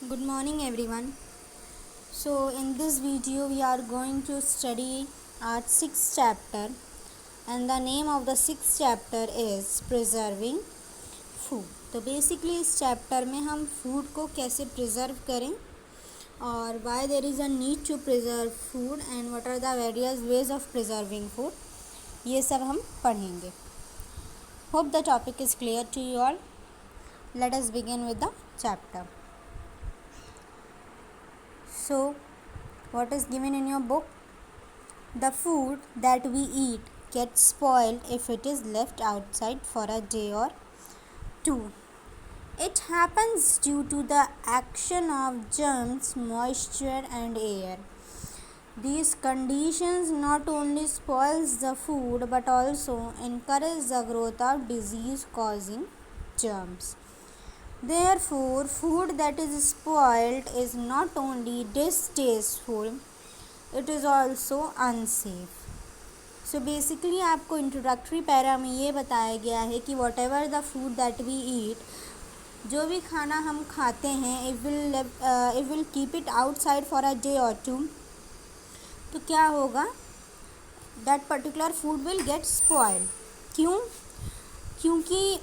Good morning everyone. So in this video we are going to study our sixth chapter, and the name of the sixth chapter is preserving food. तो basically इस chapter में हम food को कैसे preserve करें और why there is a need to preserve food and what are the various ways of preserving food, ये सब हम पढ़ेंगे. Hope the topic is clear to you all. Let us begin with the chapter. So, what is given in your book? The food that we eat gets spoiled if it is left outside for a day or two. It happens due to the action of germs, moisture and air. These conditions not only spoils the food but also encourage the growth of disease causing germs. Therefore, food that is spoiled is not only distasteful, it is also unsafe. So basically आपको introductory para में ये बताया गया है कि whatever the food that we eat, जो भी खाना हम खाते हैं, it will keep it outside for a day और टू, तो क्या होगा, that particular food will get spoiled. क्यों? क्योंकि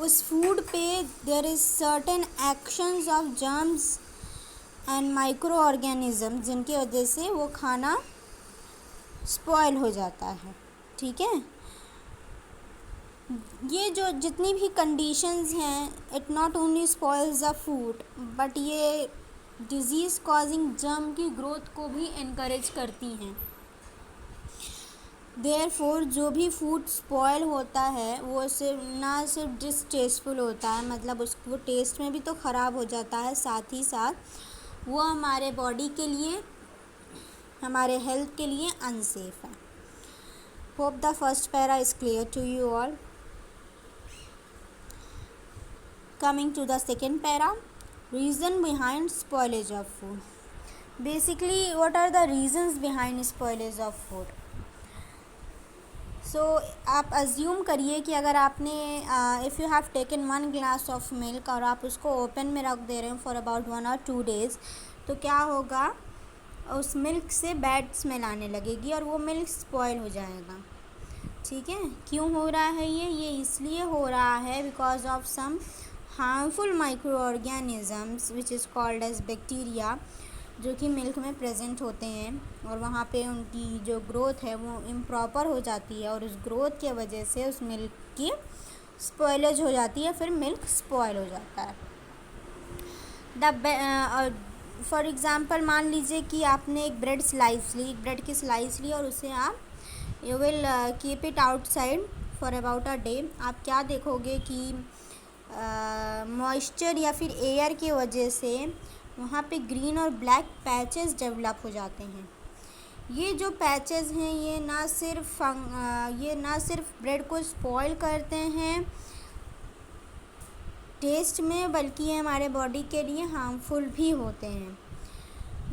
उस फूड पे there is certain actions of germs and microorganism, जिनकी वजह से वो खाना स्पॉइल हो जाता है. ठीक है, ये जो जितनी भी कंडीशंस हैं, it not only spoils the food but ये डिजीज़ कॉजिंग जर्म की ग्रोथ को भी इनकरेज करती हैं. देयरफॉर जो भी फूड स्पॉयल होता है वो सिर्फ डिसटेस्टफुल होता है, मतलब वो टेस्ट में भी तो ख़राब हो जाता है, साथ ही साथ वो हमारे बॉडी के लिए, हमारे हेल्थ के लिए अनसेफ है. Hope the first para is clear to you all. Coming to the second para, reason behind spoilage of food. Basically what are the reasons behind spoilage of food. So आप assume करिए कि अगर आपने if you have taken 1 glass of milk और आप उसको open में रख दे रहे हैं फॉर अबाउट 1 or 2 days, तो क्या होगा, उस मिल्क से बैड स्मेल आने लगेगी और वो मिल्क स्पॉइल हो जाएगा. ठीक है, क्यों हो रहा है ये इसलिए हो रहा है because of some harmful microorganisms which is called as bacteria, जो कि मिल्क में प्रेजेंट होते हैं और वहाँ पे उनकी जो ग्रोथ है वो इम्प्रॉपर हो जाती है और उस ग्रोथ के वजह से उस मिल्क की स्पॉइलेज हो जाती है, फिर मिल्क स्पॉइल हो जाता है. फॉर एग्ज़ाम्पल मान लीजिए कि आपने एक ब्रेड की स्लाइस ली और उसे आप you will keep it outside for about a day. आप क्या देखोगे कि मॉइस्चर या फिर एयर की वजह से वहाँ पे ग्रीन और ब्लैक पैचेस डेवलप हो जाते हैं. ये जो पैचेस हैं ये ना सिर्फ ब्रेड को स्पॉइल करते हैं टेस्ट में, बल्कि ये हमारे बॉडी के लिए हार्मफुल भी होते हैं.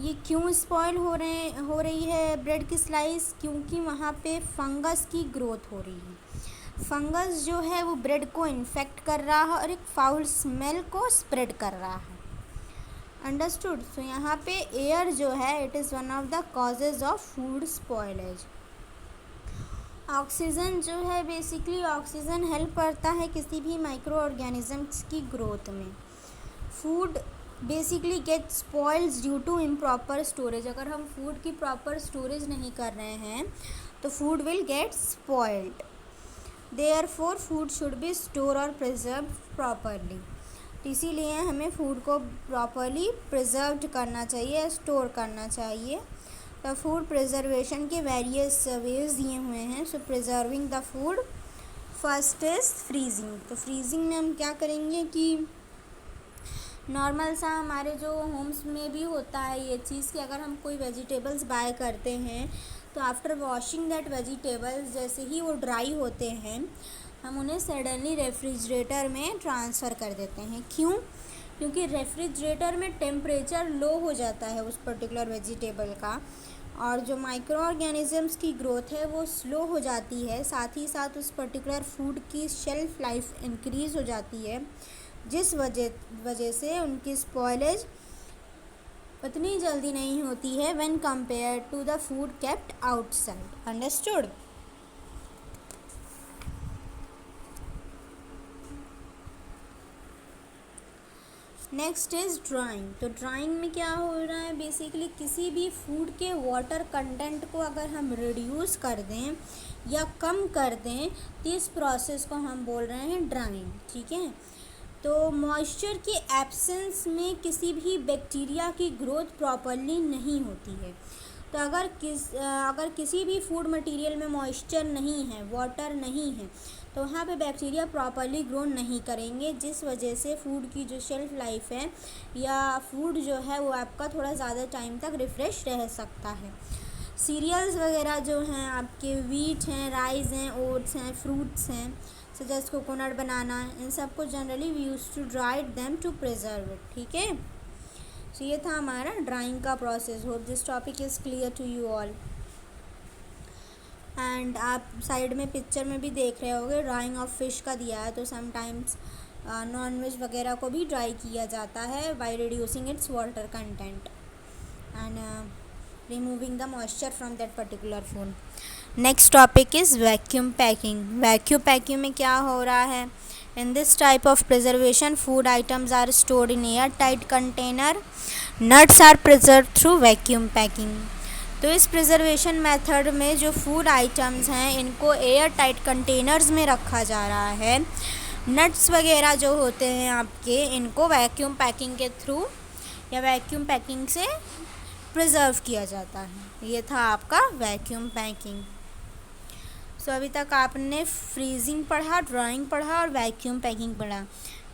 ये क्यों स्पॉइल हो रही है ब्रेड की स्लाइस? क्योंकि वहाँ पे फंगस की ग्रोथ हो रही है. फंगस जो है वो ब्रेड को इन्फेक्ट कर रहा है और एक फाउल स्मेल को स्प्रेड कर रहा है. अंडरस्टूड. सो यहाँ पे एयर जो है it is one of the causes of food spoilage. Oxygen जो है, बेसिकली ऑक्सीजन हेल्प करता है किसी भी माइक्रो ऑर्गेनिजम्स की ग्रोथ में. Food basically get spoils due to improper storage. अगर हम फूड की प्रॉपर स्टोरेज नहीं कर रहे हैं तो food will get spoiled. Therefore food should be store और प्रिजर्व प्रॉपरली. इसीलिए हमें फूड को प्रॉपरली प्रिजर्व्ड करना चाहिए, स्टोर करना चाहिए. तो फूड प्रिजर्वेशन के वेरियस वेज दिए हुए हैं. So preserving the food, first is freezing. तो फ्रीजिंग में हम क्या करेंगे कि नॉर्मल सा हमारे जो होम्स में भी होता है ये चीज़ कि अगर हम कोई वेजिटेबल्स बाय करते हैं तो आफ्टर वॉशिंग दैट वेजिटेबल्स, जैसे ही वो ड्राई होते हैं, हम उन्हें सडनली रेफ्रिजरेटर में ट्रांसफ़र कर देते हैं. क्यों? क्योंकि रेफ्रिजरेटर में टेम्परेचर लो हो जाता है उस पर्टिकुलर वेजिटेबल का और जो माइक्रो ऑर्गेनिजम्स की ग्रोथ है वो स्लो हो जाती है. साथ ही साथ उस पर्टिकुलर फूड की शेल्फ लाइफ इंक्रीज़ हो जाती है. जिस वजह से उनकी स्पॉयलेज उतनी जल्दी नहीं होती है when compare to the food kept outside. Understood. Next is drying. तो ड्राइंग में क्या हो रहा है, बेसिकली किसी भी फूड के वाटर कंटेंट को अगर हम रिड्यूस कर दें या कम कर दें तो इस प्रोसेस को हम बोल रहे हैं ड्राइंग। ठीक है। तो मॉइस्चर की एब्सेंस में किसी भी बैक्टीरिया की ग्रोथ प्रॉपरली नहीं होती है। तो अगर किसी भी फूड मटेरियल में मॉइस्चर नहीं है, वाटर नहीं है, तो वहाँ पे बैक्टीरिया प्रॉपरली ग्रो नहीं करेंगे, जिस वजह से फूड की जो शेल्फ लाइफ है या फूड जो है वो आपका थोड़ा ज़्यादा टाइम तक रिफ़्रेश रह सकता है। सीरियल्स वगैरह जो हैं आपके, वीट हैं, राइस हैं, ओट्स हैं, फ्रूट्स हैं सच एज कोकोनट, बनाना, इन सब को generally we use to dry them to preserve it. ठीक है। तो ये था हमारा ड्राइंग का process. Hope this topic is clear to you all. And आप साइड में पिक्चर में भी देख रहे होंगे ड्राइंग ऑफ फिश का दिया है। तो समटाइम्स नॉन वेज वगैरह को भी ड्राई किया जाता है by reducing its water content and removing the moisture from that particular food. Next topic is vacuum packing. Vacuum packing में क्या हो रहा है, in this type of preservation food items are stored in airtight container. Nuts are preserve through vacuum packing. तो इस preservation method में जो food items हैं इनको एयर टाइट कंटेनर्स में रखा जा रहा है। नट्स वगैरह जो होते हैं आपके, इनको वैक्यूम पैकिंग के थ्रू या वैक्यूम पैकिंग से प्रिजर्व किया जाता है। ये था आपका वैक्यूम पैकिंग। सो अभी तक आपने फ्रीजिंग पढ़ा, ड्राइंग पढ़ा और वैक्यूम पैकिंग पढ़ा।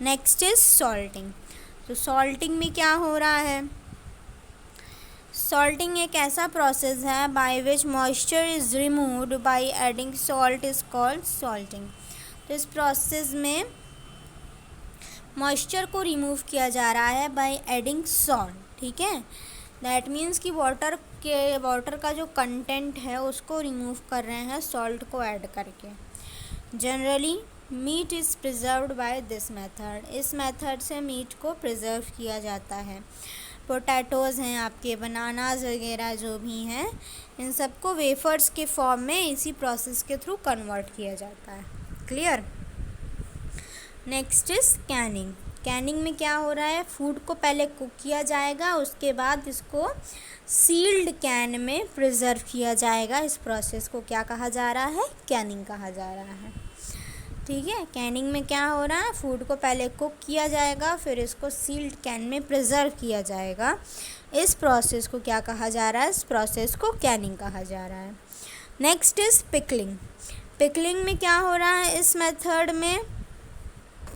Next is salting. तो सॉल्टिंग में क्या हो रहा है, सॉल्टिंग एक ऐसा प्रोसेस है by which moisture is removed by adding salt is called salting. तो इस प्रोसेस में मॉइस्चर को रिमूव किया जा रहा है बाय एडिंग सॉल्ट। ठीक है। दैट मीन्स कि वाटर का जो कंटेंट है उसको रिमूव कर रहे हैं सॉल्ट को ऐड करके। Generally meat is preserved by this method. इस मेथड से मीट को प्रिजर्व किया जाता है। पोटैटोज़ हैं आपके, बनानाज वगैरह जो भी हैं, इन सबको वेफर्स के फॉर्म में इसी प्रोसेस के थ्रू कन्वर्ट किया जाता है। Clear. Next is Canning. Canning में क्या हो रहा है, फूड को पहले कुक किया जाएगा, उसके बाद इसको सील्ड कैन में प्रिजर्व किया जाएगा। इस प्रोसेस को क्या कहा जा रहा है, कैनिंग कहा जा रहा है। ठीक है। कैनिंग में क्या हो रहा है, फूड को पहले कुक किया जाएगा, फिर इसको सील्ड कैन में प्रिजर्व किया जाएगा। इस प्रोसेस को क्या कहा जा रहा है, इस प्रोसेस को कैनिंग कहा जा रहा है। Next is pickling. पिकलिंग में क्या हो रहा है, इस मेथड में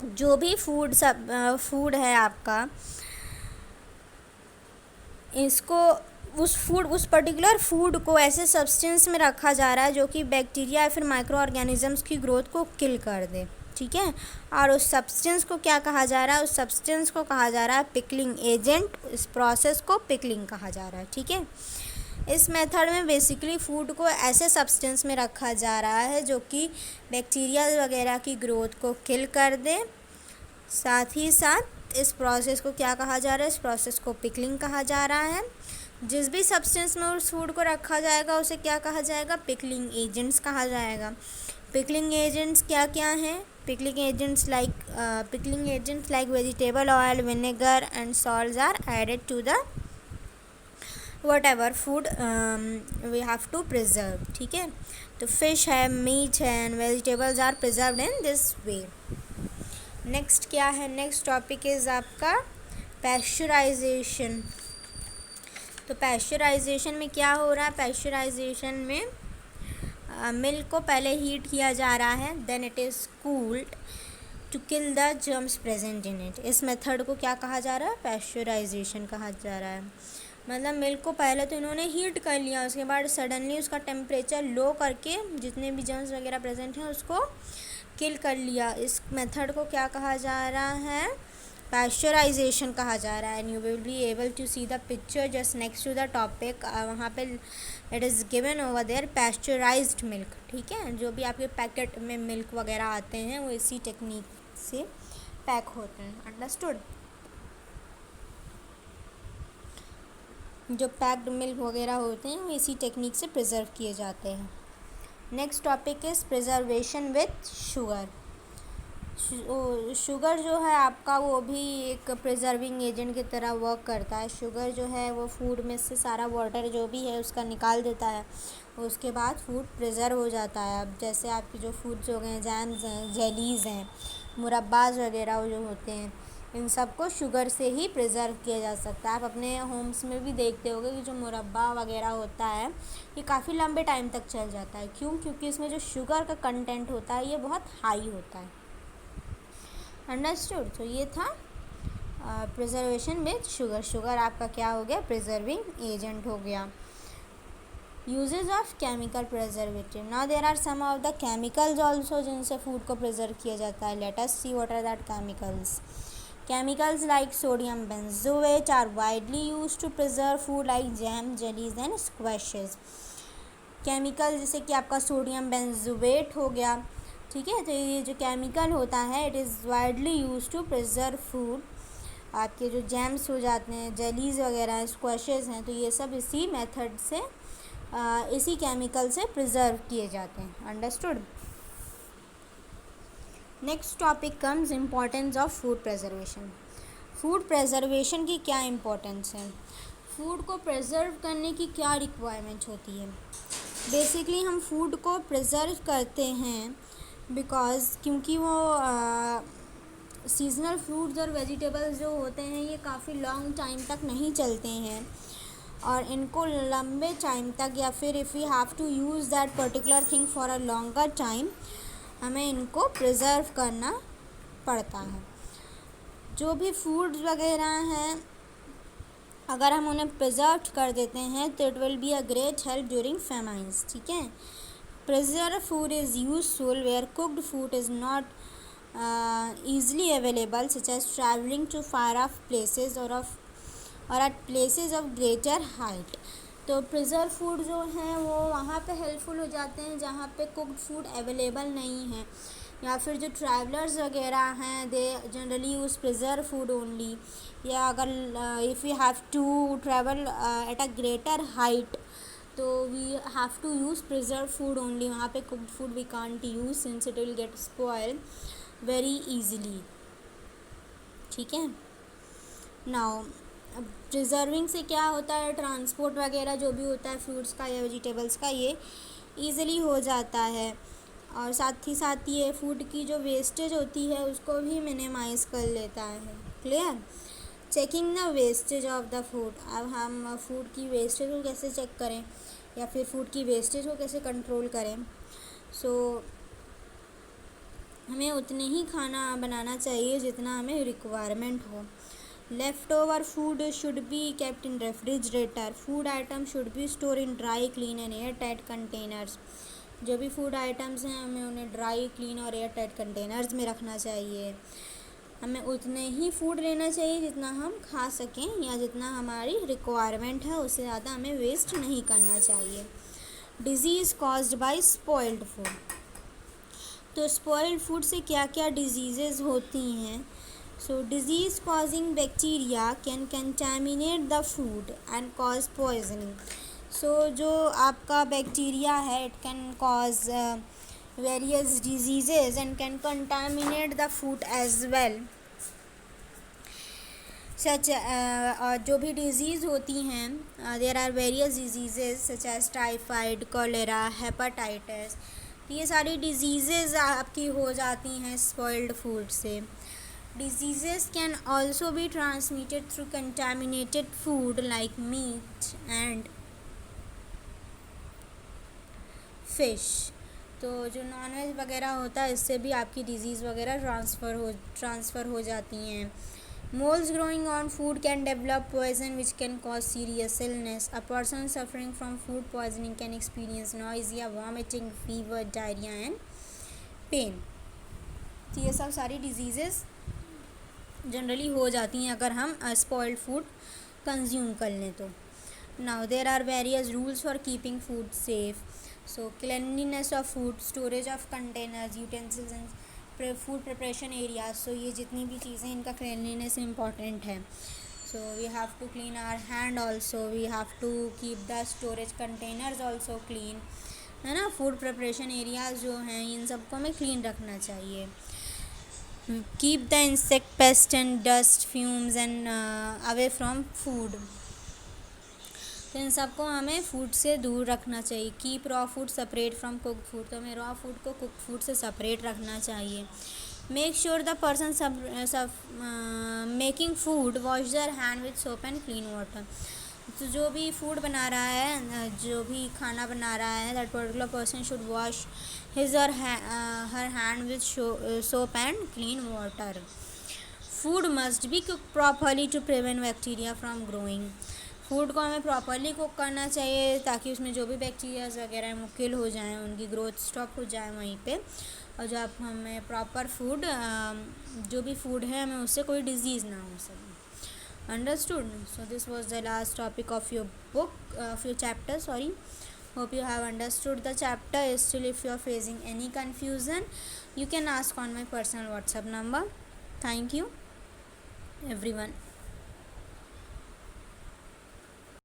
जो भी फूड है आपका, इसको उस पर्टिकुलर फूड को ऐसे सब्सटेंस में रखा जा रहा है जो कि बैक्टीरिया या फिर माइक्रो ऑर्गेनिजम्स की ग्रोथ को किल कर दे। ठीक है। और उस सब्सटेंस को क्या कहा जा रहा है, उस सब्सटेंस को कहा जा रहा है पिकलिंग एजेंट। इस प्रोसेस को पिकलिंग कहा जा रहा है। ठीक है। इस मेथड में बेसिकली फूड को ऐसे सब्सटेंस में रखा जा रहा है जो कि बैक्टीरिया वगैरह की ग्रोथ को किल कर दे। साथ ही साथ इस प्रोसेस को क्या कहा जा रहा है, इस प्रोसेस को पिकलिंग कहा जा रहा है। जिस भी सब्सटेंस में उस फूड को रखा जाएगा उसे क्या कहा जाएगा, पिकलिंग एजेंट्स कहा जाएगा। पिकलिंग एजेंट्स क्या क्या हैं, pickling agents like vegetable oil, vinegar and salts are added to the whatever food we have to preserve. ठीक है। तो फिश है, मीट है and vegetables are preserved in this way. Next क्या है, नेक्स्ट टॉपिक इज़ आपका pasteurization. तो pasteurization में क्या हो रहा है, पैस्चराइजेशन में मिल्क को पहले हीट किया जा रहा है, then it is cooled to kill the germs present in it. इस मेथड को क्या कहा जा रहा है, पैस्चराइजेशन कहा जा रहा है। मतलब मिल्क को पहले तो इन्होंने हीट कर लिया, उसके बाद सडनली उसका टेम्परेचर लो करके जितने भी जर्म्स वगैरह प्रेजेंट हैं उसको किल कर लिया। इस मेथड को क्या कहा जा रहा है, पैस्चराइजेशन कहा जा रहा है। And you will be able to see the picture just next to the topic. वहाँ पे it is given over there pasteurised milk. ठीक है। जो भी आपके पैकेट में मिल्क वगैरह आते हैं वो इसी टेक्निक से पैक होते हैं। अंडरस्टूड। जो पैक्ड मिल्क वगैरह होते हैं वो इसी टेक्निक से प्रिजर्व किए जाते हैं। Next topic is preservation with sugar. Sugar जो है आपका वो भी एक प्रिजर्विंग एजेंट की तरह वर्क करता है। शुगर जो है वो फूड में से सारा वाटर जो भी है उसका निकाल देता है, उसके बाद फूड प्रिजर्व हो जाता है। अब जैसे आपके जो फूड्स हो गए, जैम्स हैं, जेलीज़ हैं, मुरब्बाज वगैरह जो होते हैं, इन सब को शुगर से ही प्रिजर्व किया जा सकता है। आप अपने होम्स में भी देखते होंगे कि जो मुरब्बा वगैरह होता है ये काफ़ी लंबे टाइम तक चल जाता है। क्यों? क्योंकि इसमें जो शुगर का कंटेंट होता है ये बहुत हाई होता है। अंडरस्टूड। तो ये था प्रिजर्वेशन विथ शुगर। शुगर आपका क्या हो गया? प्रिजर्विंग एजेंट हो गया। Uses of chemical preservative. Now there are some of the chemicals also जिनसे फूड को प्रिजर्व किया जाता है। Let us see what are that chemicals. Chemicals like sodium benzoate are widely used to preserve food like jam, jellies and squashes. Chemical जैसे कि आपका sodium benzoate हो गया, ठीक है। तो ये जो केमिकल होता है it is widely use to preserve food. आपके जो जैम्स हो जाते हैं, जेलीज़ वगैरह हैं, स्क्वैशेस हैं, तो ये सब इसी मेथड से इसी केमिकल से प्रिजर्व किए जाते हैं। Understood. Next topic comes importance of food preservation. Food preservation की क्या इम्पोर्टेंस है? फूड को प्रिजर्व करने की क्या रिक्वायरमेंट होती है? बेसिकली हम फूड को प्रिजर्व करते हैं बिकॉज़ क्योंकि वो सीजनल फ्रूट्स और वेजिटेबल्स जो होते हैं ये काफ़ी लॉन्ग टाइम तक नहीं चलते हैं, और इनको लंबे टाइम तक या फिर if we have to use that particular thing for a longer time हमें इनको प्रिजर्व करना पड़ता है। जो भी फूड्स वगैरह हैं अगर हम उन्हें प्रिजर्व कर देते हैं तो it will be a great help during famines, ठीक है। Preserve food is useful where cooked food is not easily available, such as traveling to far off places or at places of greater height. तो preserve food जो हैं वो वहाँ पे helpful हो जाते हैं जहाँ पे कुक्ड फूड अवेलेबल नहीं है, या फिर जो ट्रैवलर्स वगैरह हैं they generally use preserve food only, या अगर if we have to travel at a greater height तो we have to use preserve food only. वहाँ पे cooked food we can't use since it will get spoil very easily, ठीक है। Now preserving से क्या होता है, ट्रांसपोर्ट वगैरह जो भी होता है फ्रूट्स का या वेजिटेबल्स का ये ईज़िली हो जाता है, और साथ ही साथ ये फूड की जो वेस्टेज होती है उसको भी मिनिमाइज़ कर लेता है। Clear. Checking the wastage of the food. अब हम फूड की वेस्टेज को कैसे चेक करें या फिर फूड की वेस्टेज को कैसे कंट्रोल करें? हमें उतने ही खाना बनाना चाहिए जितना हमें रिक्वायरमेंट हो। Left over food should be kept in refrigerator. Food item should be store in dry, clean and air tight containers. जो भी फूड आइटम्स हैं हमें उन्हें ड्राई, क्लीन और एयर टाइट कंटेनर्स में रखना चाहिए। हमें उतने ही फूड लेना चाहिए जितना हम खा सकें या जितना हमारी रिक्वायरमेंट है, उससे ज़्यादा हमें वेस्ट नहीं करना चाहिए। Disease caused by spoiled food. तो स्पॉइल्ड फूड से क्या क्या डिजीज़ेज़ होती हैं? So disease causing bacteria can contaminate the food and cause poisoning. So जो आपका बैक्टीरिया है it can cause various diseases and can contaminate the food as well. Such जो भी डिज़ीज़ होती हैं there are various diseases such as typhoid, cholera, hepatitis. ये सारी diseases आपकी हो जाती हैं स्पॉइल्ड फूड से। Diseases can also be transmitted through contaminated food like meat and fish. तो जो नॉनवेज वगैरह होता है इससे भी आपकी डिजीज़ वगैरह ट्रांसफ़र हो जाती हैं। Moles growing on food can develop poison which can cause serious illness. A person suffering from food poisoning can experience nausea, vomiting, fever, diarrhea and pain. तो ये सब सारी डिजीज़ेस जनरली हो जाती हैं अगर हम स्पॉइल्ड फूड कंज्यूम कर लें तो। Now there are various rules for keeping food safe. So cleanliness of food, storage of containers, utensils and food preparation areas, so ये जितनी भी चीज़ें इनका क्लीनलीनेस इम्पॉर्टेंट है. So we have to clean our hand also, we have to keep the storage containers also clean, है ना. Food preparation areas जो हैं इन सबको हमें क्लीन रखना चाहिए. Keep the insect pest and dust fumes and away from food. तो इन सबको हमें फूड से दूर रखना चाहिए. Keep raw food separate from cook food. तो हमें रॉ फूड को कुक फूड से सेपरेट रखना चाहिए. Make sure the person making food wash their hand with soap and clean water. तो जो भी फूड बना रहा है, जो भी खाना बना रहा है, that particular person should wash his और her hand with soap and clean water. Food must be cook properly to prevent bacteria from growing. Food को हमें प्रॉपरली कुक करना चाहिए ताकि उसमें जो भी बैक्टीरियाज वगैरह हैं वो किल हो जाएं, उनकी ग्रोथ स्टॉप हो जाए वहीं पे. और जो आप हमें प्रॉपर फूड, जो भी फूड है हमें उससे कोई डिजीज़ ना हो सके. Understood? So this was the last topic of your book, of your chapter, sorry. Hope you have understood the chapter. Still, if you are facing any confusion, you can ask on my personal WhatsApp number. Thank you everyone.